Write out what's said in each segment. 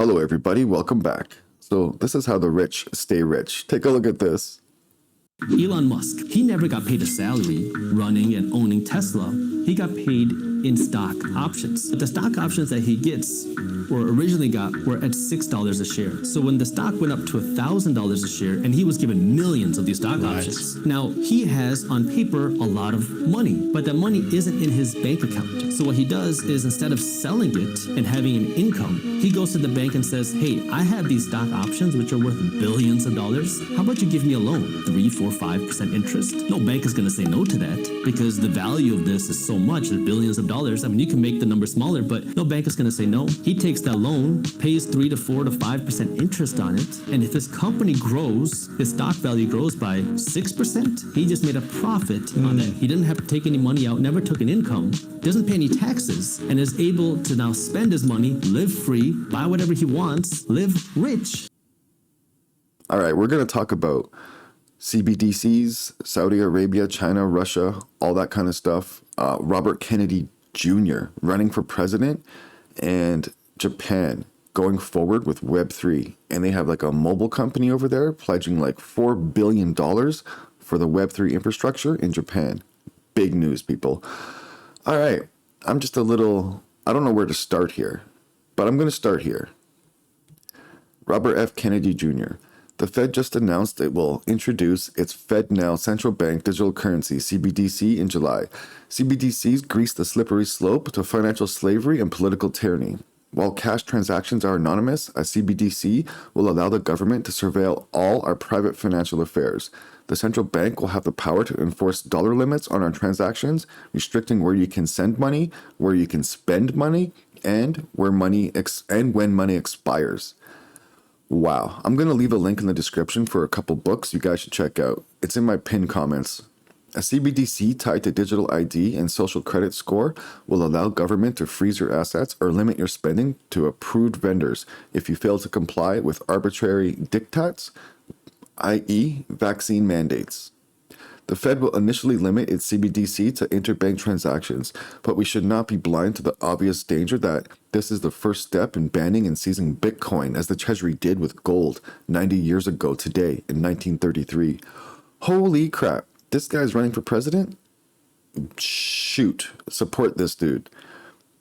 Hello, everybody. Welcome back. So this is how the rich stay rich. Take a look at this. Elon Musk, he never got paid a salary running and owning Tesla. He got paid in stock options. But the stock options that he gets or originally got were at $6 a share. So when the stock went up to $1,000 a share and he was given millions of these stock options, now he has on paper a lot of money, but that money isn't in his bank account. So what he does is instead of selling it and having an income, he goes to the bank and says, hey, I have these stock options which are worth billions of dollars. How about you give me a loan? 3, 4, 5% interest? No bank is going to say no to that because the value of this is so much, it's billions of dollars. I mean, you can make the number smaller, but no bank is going to say no. He takes that loan, pays 3 to 4 to 5% interest on it, and if his company grows, his stock value grows by 6%, he just made a profit on it. He didn't have to take any money out, never took an income, doesn't pay any taxes, and is able to now spend his money, live free, buy whatever he wants, live rich. All right, we're going to talk about CBDCs, Saudi Arabia, China, Russia, all that kind of stuff. Robert Kennedy Jr. running for president, and Japan going forward with Web3. And they have like a mobile company over there pledging like $4 billion for the Web3 infrastructure in Japan. Big news, people. All right, I don't know where to start here, but I'm going to start here. Robert F. Kennedy Jr. The Fed just announced it will introduce its FEDNOW central bank digital currency, CBDC, in July. CBDCs grease the slippery slope to financial slavery and political tyranny. While cash transactions are anonymous, a CBDC will allow the government to surveil all our private financial affairs. The central bank will have the power to enforce dollar limits on our transactions, restricting where you can send money, where you can spend money, and when money expires. Wow. I'm going to leave a link in the description for a couple books you guys should check out. It's in my pinned comments. A CBDC tied to digital ID and social credit score will allow government to freeze your assets or limit your spending to approved vendors if you fail to comply with arbitrary diktats, i.e. vaccine mandates. The Fed will initially limit its CBDC to interbank transactions, but we should not be blind to the obvious danger that this is the first step in banning and seizing Bitcoin, as the Treasury did with gold 90 years ago today in 1933. Holy crap, this guy's running for president? Shoot, support this dude.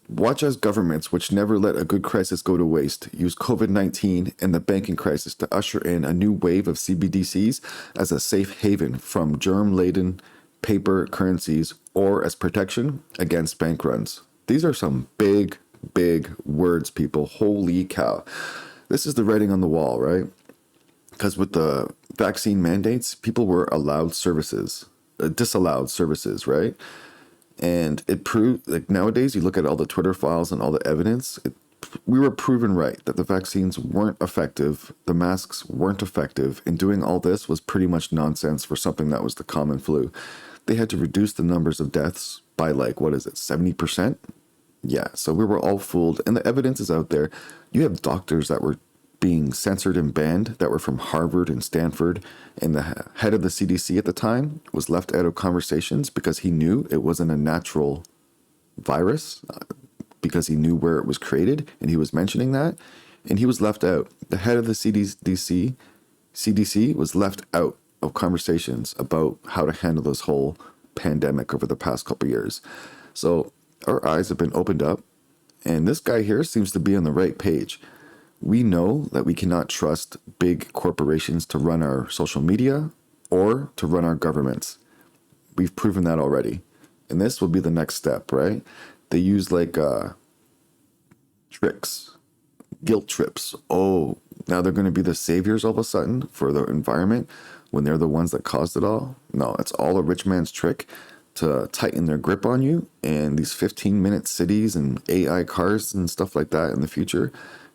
Watch as governments, which never let a good crisis go to waste, use COVID-19 and the banking crisis to usher in a new wave of CBDCs as a safe haven from germ-laden paper currencies or as protection against bank runs. These are some big, big words, people. Holy cow. This is the writing on the wall, right? Because with the vaccine mandates, people were disallowed services, right? And it proved, like nowadays, you look at all the Twitter files and all the evidence, we were proven right that the vaccines weren't effective, the masks weren't effective, and doing all this was pretty much nonsense for something that was the common flu. They had to reduce the numbers of deaths by 70%? Yeah, so we were all fooled, and the evidence is out there. You have doctors that were being censored and banned that were from Harvard and Stanford, and the head of the CDC at the time was left out of conversations because he knew it wasn't a natural virus, because he knew where it was created, and he was mentioning that, and he was left out. The head of the CDC was left out of conversations about how to handle this whole pandemic over the past couple of years. So our eyes have been opened up, and this guy here seems to be on the right page. We know that we cannot trust big corporations to run our social media or to run our governments. We've proven that already. And this will be the next step, right? They use tricks, guilt trips. Oh, now they're going to be the saviors all of a sudden for the environment when they're the ones that caused it all. No, it's all a rich man's trick to tighten their grip on you. And these 15-minute cities and AI cars and stuff like that in the future,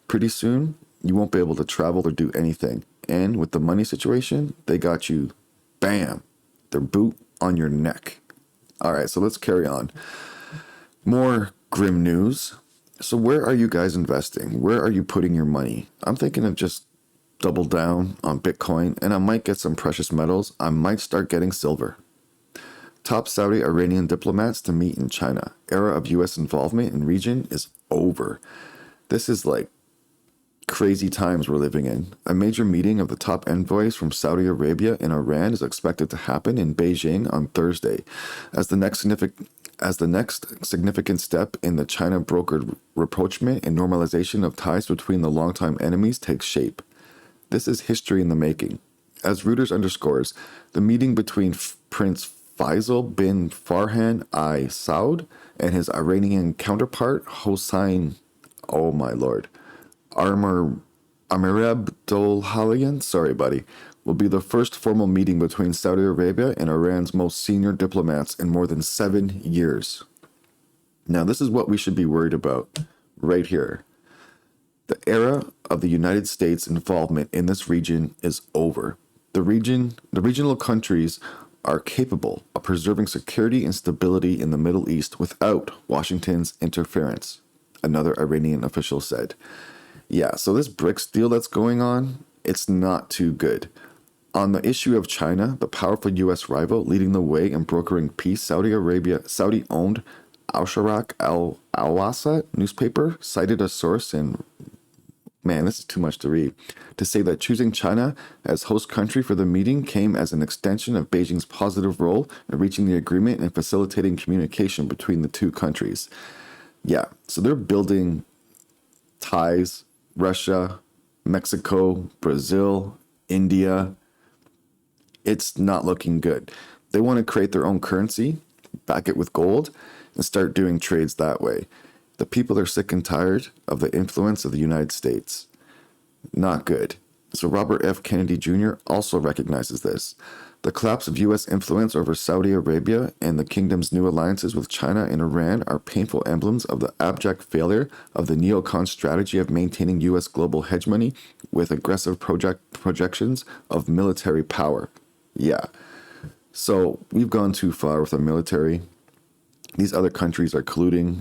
pretty soon, you won't be able to travel or do anything. And with the money situation, they got you, bam, their boot on your neck. All right, so let's carry on. More grim news. So where are you guys investing? Where are you putting your money? I'm thinking of just double down on Bitcoin, and I might get some precious metals. I might start getting silver. Top Saudi Iranian diplomats to meet in China. Era of U.S. involvement in region is over. This is like Crazy times we're living in. A major meeting of the top envoys from Saudi Arabia and Iran is expected to happen in Beijing on Thursday, as the next significant step in the China-brokered rapprochement and normalization of ties between the longtime enemies takes shape. This is history in the making. As Reuters underscores, the meeting between Prince Faisal bin Farhan Al Saud and his Iranian counterpart Hossein, oh my lord, Amir Abdollahian, sorry buddy, will be the first formal meeting between Saudi Arabia and Iran's most senior diplomats in more than 7 years. Now, this is what we should be worried about right here. The era of the United States involvement in this region is over. The regional countries are capable of preserving security and stability in the Middle East without Washington's interference, another Iranian official said. Yeah, so this BRICS deal that's going on, it's not too good. On the issue of China, the powerful U.S. rival leading the way in brokering peace, Saudi-owned Al-Sharak Al-Awasat newspaper cited a source in, man, this is too much to read, to say that choosing China as host country for the meeting came as an extension of Beijing's positive role in reaching the agreement and facilitating communication between the two countries. Yeah, so they're building ties. Russia, Mexico, Brazil, India. It's not looking good. They want to create their own currency, back it with gold, and start doing trades that way. The people are sick and tired of the influence of the United States. Not good. So Robert F. Kennedy Jr. also recognizes this. The collapse of U.S. influence over Saudi Arabia and the kingdom's new alliances with China and Iran are painful emblems of the abject failure of the neocon strategy of maintaining U.S. global hegemony with aggressive projections of military power. Yeah. So we've gone too far with the military. These other countries are colluding,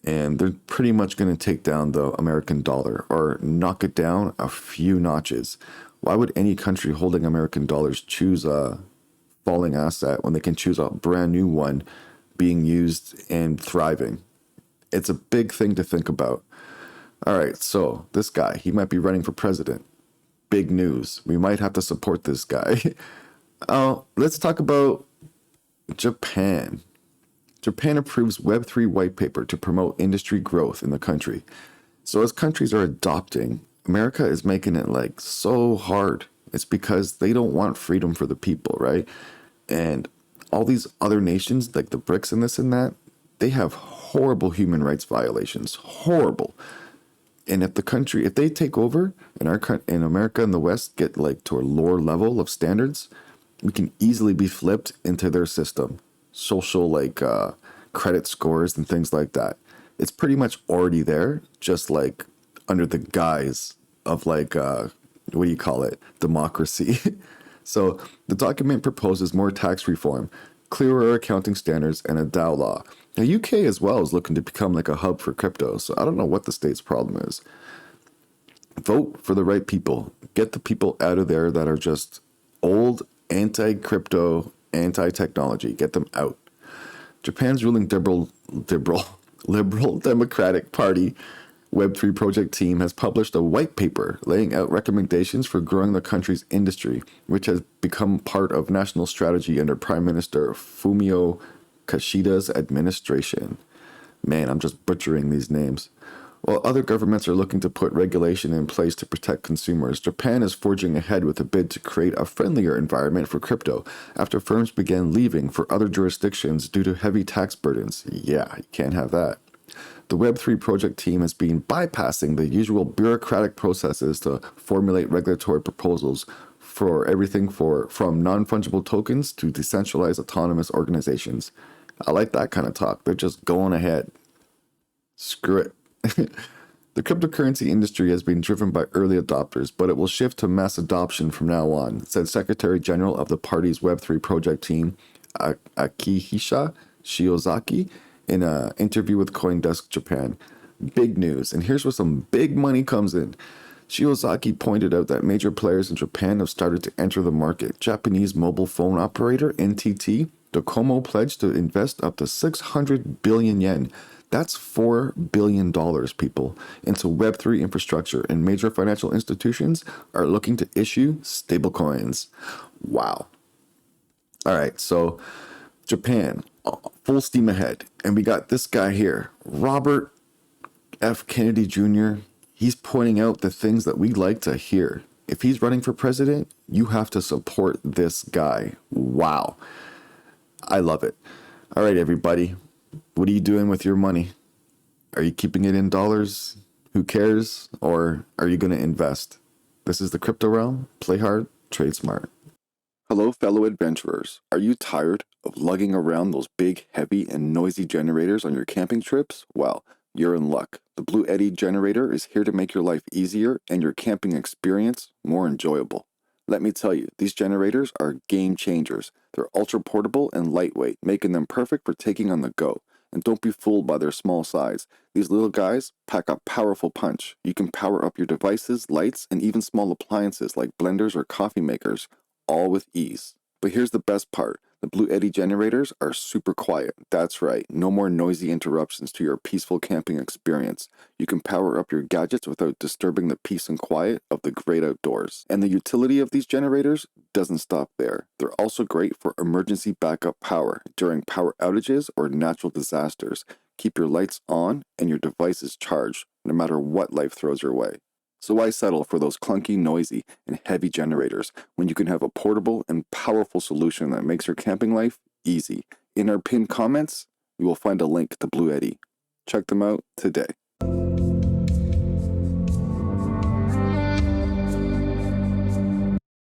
and they're pretty much going to take down the American dollar or knock it down a few notches. Why would any country holding American dollars choose a falling asset when they can choose a brand new one being used and thriving? It's a big thing to think about. All right, so this guy, he might be running for president. Big news. We might have to support this guy. Let's talk about Japan. Japan approves Web3 white paper to promote industry growth in the country. So as countries are adopting, America is making it like so hard. It's because they don't want freedom for the people, right? And all these other nations, like the BRICS and this and that, they have horrible human rights violations. Horrible. And if they take over and America and the West get like to a lower level of standards, we can easily be flipped into their system. Social credit scores and things like that. It's pretty much already there, just like under the guise of democracy. So the document proposes more tax reform, clearer accounting standards, and a DAO law. The UK as well is looking to become like a hub for crypto, so I don't know what the state's problem is. Vote for the right people. Get the people out of there that are just old, anti-crypto, anti-technology. Get them out. Japan's ruling Liberal Democratic Party Web3 project team has published a white paper laying out recommendations for growing the country's industry, which has become part of national strategy under Prime Minister Fumio Kishida's administration. Man, I'm just butchering these names. While other governments are looking to put regulation in place to protect consumers, Japan is forging ahead with a bid to create a friendlier environment for crypto after firms began leaving for other jurisdictions due to heavy tax burdens. Yeah, you can't have that. The Web3 project team has been bypassing the usual bureaucratic processes to formulate regulatory proposals for everything from non-fungible tokens to decentralized autonomous organizations. I like that kind of talk. They're just going ahead. Screw it. The cryptocurrency industry has been driven by early adopters, but it will shift to mass adoption from now on, said Secretary General of the party's Web3 project team, Akihisha Shiozaki, in an interview with CoinDesk Japan. Big news, and here's where some big money comes in. Shiozaki pointed out that major players in Japan have started to enter the market. Japanese mobile phone operator NTT Docomo pledged to invest up to 600 billion yen That's $4 billion, people, into Web3 infrastructure, and major financial institutions are looking to issue stablecoins. Wow. All right, so Japan, full steam ahead. And we got this guy here, Robert F. Kennedy Jr. He's pointing out the things that we like to hear. If he's running for president, you have to support this guy. Wow. I love it. All right, everybody. What are you doing with your money? Are you keeping it in dollars? Who cares? Or are you going to invest? This is the crypto realm. Play hard, trade smart. Hello, fellow adventurers. Are you tired of lugging around those big, heavy, and noisy generators on your camping trips? Well, you're in luck. The Bluetti generator is here to make your life easier and your camping experience more enjoyable. Let me tell you, these generators are game changers. They're ultra portable and lightweight, making them perfect for taking on the go. And don't be fooled by their small size. These little guys pack a powerful punch. You can power up your devices, lights, and even small appliances like blenders or coffee makers, all with ease. But here's the best part. The Bluetti generators are super quiet. That's right, no more noisy interruptions to your peaceful camping experience. You can power up your gadgets without disturbing the peace and quiet of the great outdoors. And the utility of these generators doesn't stop there. They're also great for emergency backup power during power outages or natural disasters. Keep your lights on and your devices charged, no matter what life throws your way. So why settle for those clunky, noisy, and heavy generators when you can have a portable and powerful solution that makes your camping life easy? In our pinned comments, you will find a link to Bluetti. Check them out today.